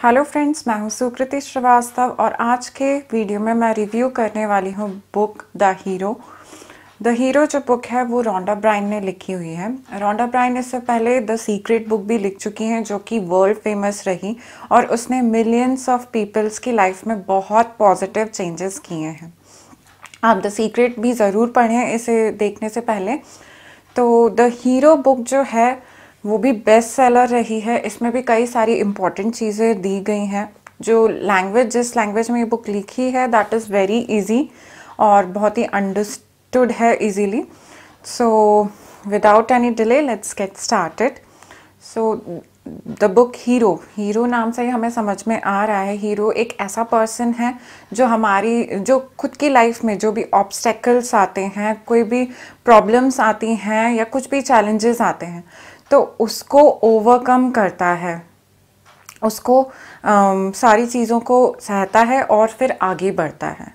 Hello friends, मैं हूं सुकृति श्रीवास्तव और आज के वीडियो में मैं रिव्यू करने वाली हूं book the hero. The hero जो बुक है वो रोंडा ब्राइन ने लिखी हुई है। रोंडा ब्राइन इससे पहले द सीक्रेट बुक भी लिख चुकी हैं जो कि वर्ल्ड फेमस रही और उसने मिलियंस ऑफ पीपल्स की लाइफ में बहुत पॉजिटिव चेंजेस किए हैं। आप द सीक्रेट भी ज़रूर पढ़ें इसे देखने से पहले। तो द हीरो बुक जो है वो भी बेस्ट सेलर रही है। इसमें भी कई सारी इम्पॉर्टेंट चीज़ें दी गई हैं। जो जिस लैंग्वेज में ये बुक लिखी है दैट इज़ वेरी इजी और बहुत ही अंडरस्टूड है easily. So without any delay let's get started. So the book hero नाम से ही हमें समझ में आ रहा है। हीरो एक ऐसा पर्सन है जो खुद की लाइफ में जो भी ऑब्स्टेकल्स आते हैं, कोई भी प्रॉब्लम्स आती हैं या कुछ भी चैलेंजेस आते हैं तो उसको ओवरकम करता है, उसको सारी चीज़ों को सहता है और फिर आगे बढ़ता है।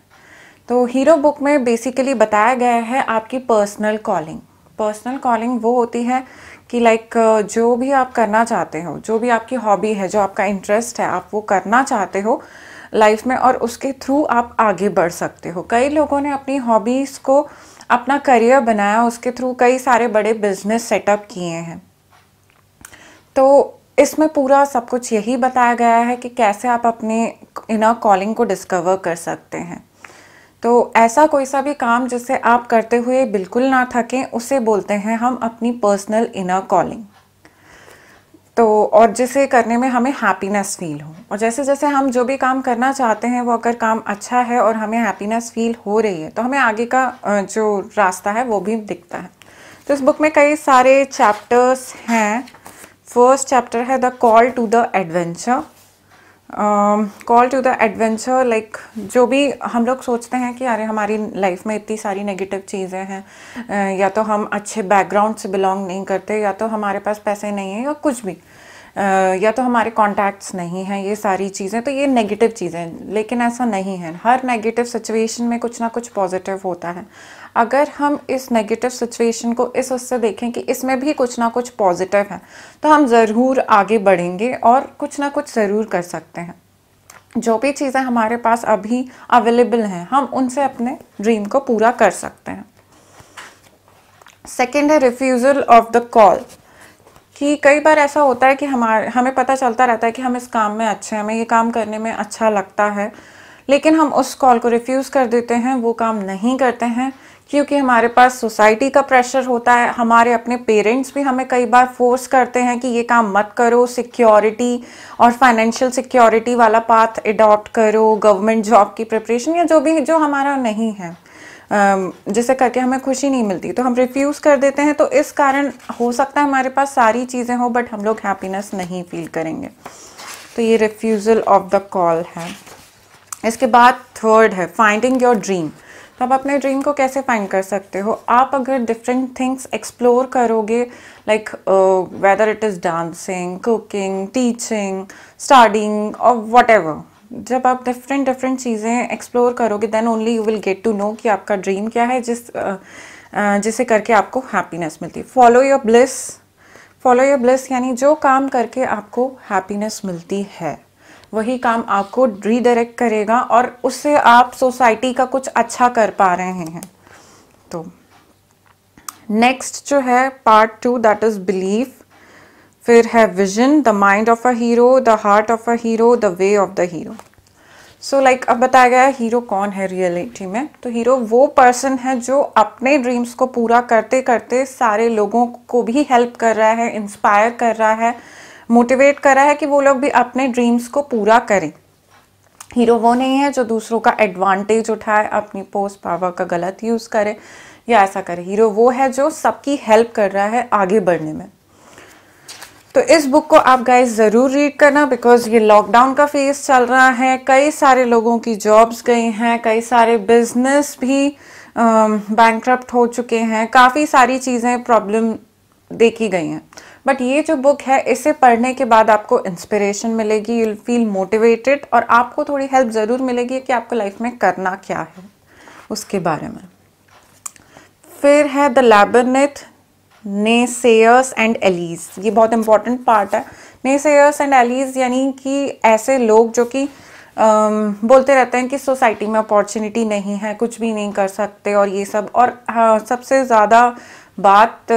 तो हीरो बुक में बेसिकली बताया गया है आपकी पर्सनल कॉलिंग वो होती है कि जो भी आप करना चाहते हो, जो भी आपकी हॉबी है, जो आपका इंटरेस्ट है, आप वो करना चाहते हो लाइफ में और उसके थ्रू आप आगे बढ़ सकते हो। कई लोगों ने अपनी हॉबीज़ को अपना करियर बनाया, उसके थ्रू कई सारे बड़े बिजनेस सेटअप किए हैं। तो इसमें पूरा सब कुछ यही बताया गया है कि कैसे आप अपने इनर कॉलिंग को डिस्कवर कर सकते हैं। तो ऐसा कोई सा भी काम जिसे आप करते हुए बिल्कुल ना थकें उसे बोलते हैं हम अपनी पर्सनल इनर कॉलिंग। तो और जिसे करने में हमें हैप्पीनेस फील हो, और जैसे जैसे हम जो भी काम करना चाहते हैं वो अगर काम अच्छा है और हमें हैप्पीनेस फील हो रही है तो हमें आगे का जो रास्ता है वो भी दिखता है। तो इस बुक में कई सारे चैप्टर्स हैं। फर्स्ट चैप्टर है the call to the adventure. जो भी हम लोग सोचते हैं कि अरे हमारी लाइफ में इतनी सारी नेगेटिव चीज़ें हैं, या तो हम अच्छे बैकग्राउंड से बिलोंग नहीं करते, या तो हमारे पास पैसे नहीं हैं, या कुछ भी, या तो हमारे कॉन्टैक्ट्स नहीं हैं, ये सारी चीज़ें, तो ये नेगेटिव चीज़ें हैं। लेकिन ऐसा नहीं है, हर नेगेटिव सिचुएशन में कुछ ना कुछ पॉजिटिव होता है। अगर हम इस नेगेटिव सिचुएशन को इस उससे देखें कि इसमें भी कुछ ना कुछ पॉजिटिव है तो हम ज़रूर आगे बढ़ेंगे और कुछ ना कुछ ज़रूर कर सकते हैं। जो भी चीज़ें हमारे पास अभी अवेलेबल हैं हम उनसे अपने ड्रीम को पूरा कर सकते हैं। सेकेंड है रिफ्यूज़ल ऑफ द कॉल। कि कई बार ऐसा होता है कि हमें पता चलता रहता है कि हम इस काम में अच्छे हैं, हमें ये काम करने में अच्छा लगता है, लेकिन हम उस कॉल को रिफ्यूज़ कर देते हैं, वो काम नहीं करते हैं क्योंकि हमारे पास सोसाइटी का प्रेशर होता है। हमारे अपने पेरेंट्स भी हमें कई बार फोर्स करते हैं कि ये काम मत करो, सिक्योरिटी और फाइनेंशियल सिक्योरिटी वाला पाथ अडॉप्ट करो, गवर्नमेंट जॉब की प्रिपरेशन, या जो हमारा नहीं है, जिसे करके हमें खुशी नहीं मिलती, तो हम रिफ्यूज़ कर देते हैं। तो इस कारण हो सकता है हमारे पास सारी चीज़ें हो बट हम लोग हैप्पीनेस नहीं फील करेंगे। तो ये रिफ्यूज़ल ऑफ द कॉल है। इसके बाद थर्ड है फाइंडिंग योर ड्रीम। तो आप अपने ड्रीम को कैसे फाइंड कर सकते हो? आप अगर डिफरेंट थिंग्स एक्सप्लोर करोगे, like whether it is dancing, cooking, teaching, studying और व्हाटएवर, जब आप डिफरेंट चीज़ें एक्सप्लोर करोगे then only you will get to know कि आपका ड्रीम क्या है, जिसे करके आपको हैप्पीनेस मिलती है। फॉलो योर ब्लिस यानी जो काम करके आपको हैप्पीनेस मिलती है वही काम आपको रीडायरेक्ट करेगा और उससे आप सोसाइटी का कुछ अच्छा कर पा रहे हैं। तो नेक्स्ट जो है पार्ट 2 दैट इज़ बिलीफ। फिर है vision, the mind of a hero, the heart of a hero, the way of the hero. So अब बताया गया है हीरो कौन है रियलिटी में। तो हीरो वो पर्सन है जो अपने ड्रीम्स को पूरा करते करते सारे लोगों को भी हेल्प कर रहा है, इंस्पायर कर रहा है, मोटिवेट कर रहा है कि वो लोग भी अपने ड्रीम्स को पूरा करें। हीरो वो नहीं है जो दूसरों का एडवांटेज उठाए, अपनी पोस्ट पावर का गलत यूज़ करे या ऐसा करे। हीरो वो है जो सबकी हेल्प कर रहा है आगे बढ़ने में। तो इस बुक को आप गाइस ज़रूर रीड करना बिकॉज ये लॉकडाउन का फेज चल रहा है, कई सारे लोगों की जॉब्स गई हैं, कई सारे बिजनेस भी बैंकरप्ट हो चुके हैं, काफ़ी सारी चीज़ें प्रॉब्लम देखी गई हैं। बट ये जो बुक है इसे पढ़ने के बाद आपको इंस्पिरेशन मिलेगी, यूल फील मोटिवेटेड और आपको थोड़ी हेल्प ज़रूर मिलेगी कि आपको लाइफ में करना क्या है उसके बारे में। फिर है द लैबिरिन्थ, नेसेयर्स एंड एलीज। ये बहुत इंपॉर्टेंट पार्ट है नेसेयर्स एंड एलीज यानी कि ऐसे लोग जो कि बोलते रहते हैं कि सोसाइटी में अपॉर्चुनिटी नहीं है, कुछ भी नहीं कर सकते और ये सब। और हाँ, सबसे ज़्यादा बात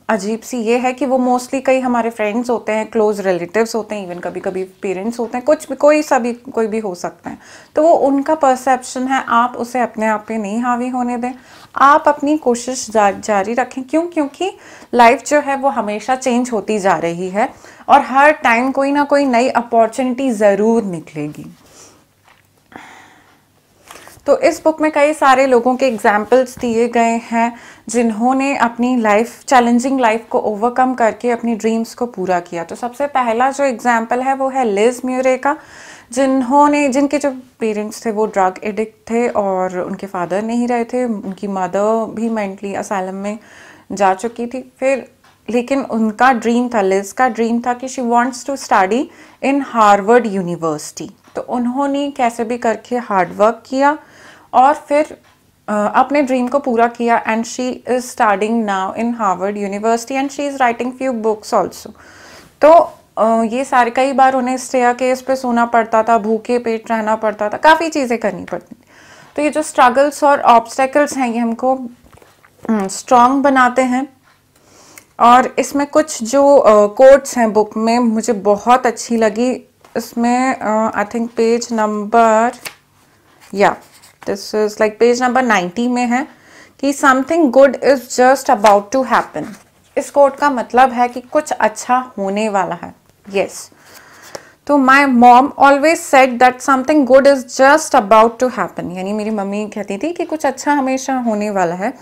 अजीब सी ये है कि वो मोस्टली कई हमारे फ्रेंड्स होते हैं, क्लोज रिलेटिव्स होते हैं, इवन कभी कभी पेरेंट्स होते हैं, कुछ भी कोई भी हो सकता है। तो वो उनका परसेप्शन है, आप उसे अपने आप पे नहीं हावी होने दें, आप अपनी कोशिश जारी रखें। क्योंकि लाइफ जो है वो हमेशा चेंज होती जा रही है और हर टाइम कोई ना कोई नई अपॉर्चुनिटी ज़रूर निकलेगी। तो इस बुक में कई सारे लोगों के एग्जाम्पल्स दिए गए हैं जिन्होंने अपनी चैलेंजिंग लाइफ को ओवरकम करके अपनी ड्रीम्स को पूरा किया। तो सबसे पहला जो एग्जाम्पल है वो है लिज म्यूरे का, जिनके जो पेरेंट्स थे वो ड्रग एडिक्ट थे और उनके फादर नहीं रहे थे, उनकी मदर भी मेंटली असाइलम में जा चुकी थी। फिर लेकिन उनका ड्रीम था, लिज का ड्रीम था कि she wants to study in Harvard University. तो उन्होंने कैसे भी करके हार्ड वर्क किया और फिर अपने ड्रीम को पूरा किया and she is studying now in Harvard university and she is writing few books also. तो ये सारे कई बार उन्हें स्टेयरकेस पे सोना पड़ता था, भूखे पेट रहना पड़ता था, काफ़ी चीज़ें करनी पड़ती। तो ये जो स्ट्रगल्स और ऑब्स्टेकल्स हैं ये हमको स्ट्रॉन्ग बनाते हैं। और इसमें कुछ जो कोट्स हैं बुक में मुझे बहुत अच्छी लगी। इसमें I think page number this is like page number 90 में है कि something good is just about to happen. इस कोट का मतलब है कि कुछ अच्छा होने वाला है। यस तो my mom always said that something good is just about to happen, यानी मेरी मम्मी कहती थी कि कुछ अच्छा हमेशा होने वाला है।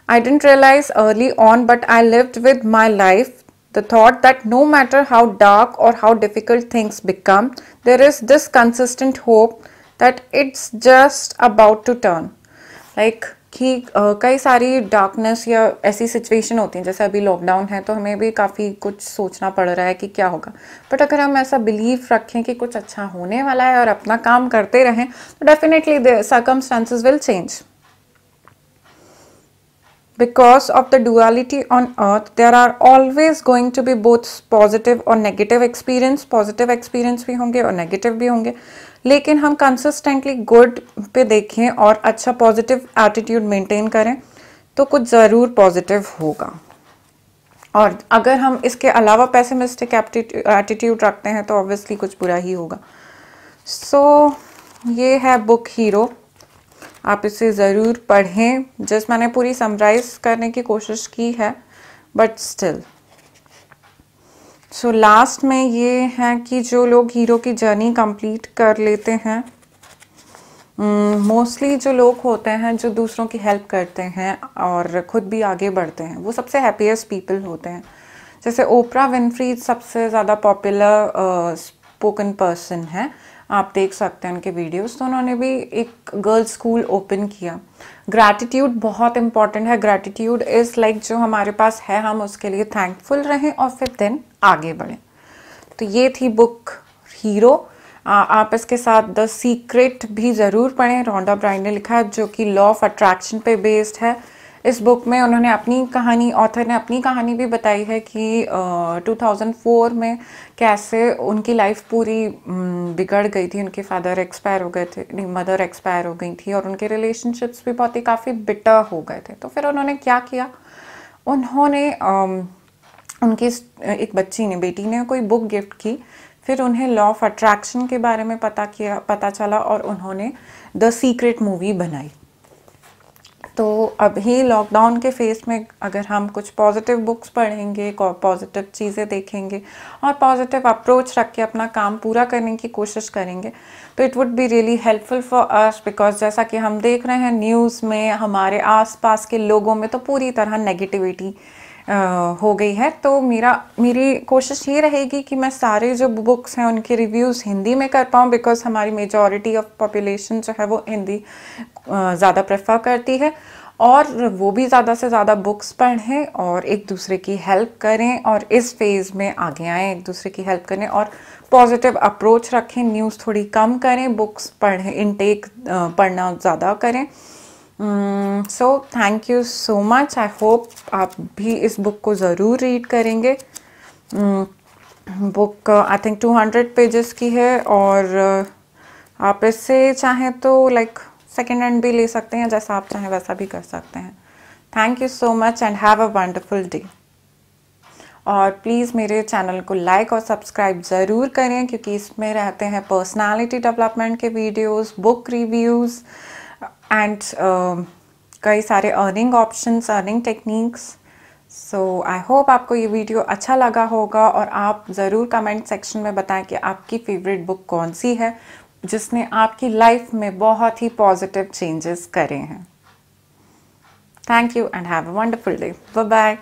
I didn't realize early on, but I lived with my life the thought that no matter how dark or how difficult things become, there is this consistent hope that it's just about to turn. Like कि कई सारी darkness या ऐसी situation होती हैं, जैसे अभी lockdown है तो हमें भी काफ़ी कुछ सोचना पड़ रहा है कि क्या होगा, बट अगर हम ऐसा बिलीव रखें कि कुछ अच्छा होने वाला है और अपना काम करते रहें तो definitely the circumstances will change. Because of the duality on earth, there are always going to be both positive और negative experience. Positive experience भी होंगे और negative भी होंगे, लेकिन हम consistently good पे देखें और अच्छा positive attitude maintain करें तो कुछ ज़रूर positive होगा। और अगर हम इसके अलावा pessimistic attitude रखते हैं तो obviously कुछ बुरा ही होगा। So ये है बुक हीरो, आप इसे ज़रूर पढ़ें। जस्ट मैंने पूरी समराइज करने की कोशिश की है बट स्टिल। सो लास्ट में ये है कि जो लोग हीरो की जर्नी कंप्लीट कर लेते हैं, मोस्टली जो लोग होते हैं जो दूसरों की हेल्प करते हैं और ख़ुद भी आगे बढ़ते हैं, वो सबसे हैप्पीएस्ट पीपल होते हैं। जैसे ओपरा विनफ्री सबसे ज़्यादा पॉपुलर स्पोकन पर्सन है, आप देख सकते हैं उनके वीडियोस। तो उन्होंने भी एक गर्ल्स स्कूल ओपन किया। ग्रैटिट्यूड बहुत इंपॉर्टेंट है। ग्रैटिट्यूड इज़ लाइक जो हमारे पास है हम उसके लिए थैंकफुल रहें और फिर देन आगे बढ़ें। तो ये थी बुक हीरो। आप इसके साथ द सीक्रेट भी ज़रूर पढ़ें, रोंडा ब्राइन ने लिखा है, जो कि लॉ ऑफ अट्रैक्शन पे बेस्ड है। इस बुक में उन्होंने अपनी कहानी, ऑथर ने अपनी कहानी भी बताई है कि 2004 में कैसे उनकी लाइफ पूरी बिगड़ गई थी। उनके फादर एक्सपायर हो गए थे, नहीं मदर एक्सपायर हो गई थी और उनके रिलेशनशिप्स भी बहुत ही काफ़ी बिटर हो गए थे। तो फिर उन्होंने क्या किया, उन्होंने उनकी एक बेटी ने कोई बुक गिफ्ट की। फिर उन्हें लॉ ऑफ अट्रैक्शन के बारे में पता चला और उन्होंने द सीक्रेट मूवी बनाई। तो अभी लॉकडाउन के फेस में अगर हम कुछ पॉजिटिव बुक्स पढ़ेंगे, पॉजिटिव चीज़ें देखेंगे और पॉजिटिव अप्रोच रख के अपना काम पूरा करने की कोशिश करेंगे तो it would be really helpful for us. Because जैसा कि हम देख रहे हैं न्यूज़ में, हमारे आसपास के लोगों में तो पूरी तरह नेगेटिविटी हो गई है। तो मेरी कोशिश ये रहेगी कि मैं सारे जो बुक्स हैं उनके रिव्यूज़ हिंदी में कर पाऊँ, बिकॉज हमारी मेजॉरिटी ऑफ पॉपुलेशन जो है वो हिंदी ज़्यादा प्रेफर करती है। और वो भी ज़्यादा से ज़्यादा बुक्स पढ़ें और एक दूसरे की हेल्प करें और इस फेज़ में आगे आएँ, एक दूसरे की हेल्प करें और पॉजिटिव अप्रोच रखें। न्यूज़ थोड़ी कम करें, बुक्स पढ़ें, इनटेक पढ़ना ज़्यादा करें। So thank you so much. I hope आप भी इस बुक को ज़रूर रीड करेंगे। बुक आई थिंक 200 पेजेस की है और आप इससे चाहें तो लाइक सेकेंड हैंड भी ले सकते हैं, जैसा आप चाहें वैसा भी कर सकते हैं। Thank you so much and have a wonderful day. और प्लीज़ मेरे चैनल को लाइक और सब्सक्राइब ज़रूर करें, क्योंकि इसमें रहते हैं पर्सनालिटी डेवलपमेंट के वीडियोस, बुक रिव्यूज़ एंड कई सारे earning options, earning techniques. So I hope आपको ये वीडियो अच्छा लगा होगा और आप ज़रूर कमेंट सेक्शन में बताएं कि आपकी फेवरेट बुक कौन सी है जिसने आपकी लाइफ में बहुत ही पॉजिटिव चेंजेस करे हैं। Thank you and have a wonderful day. Bye bye.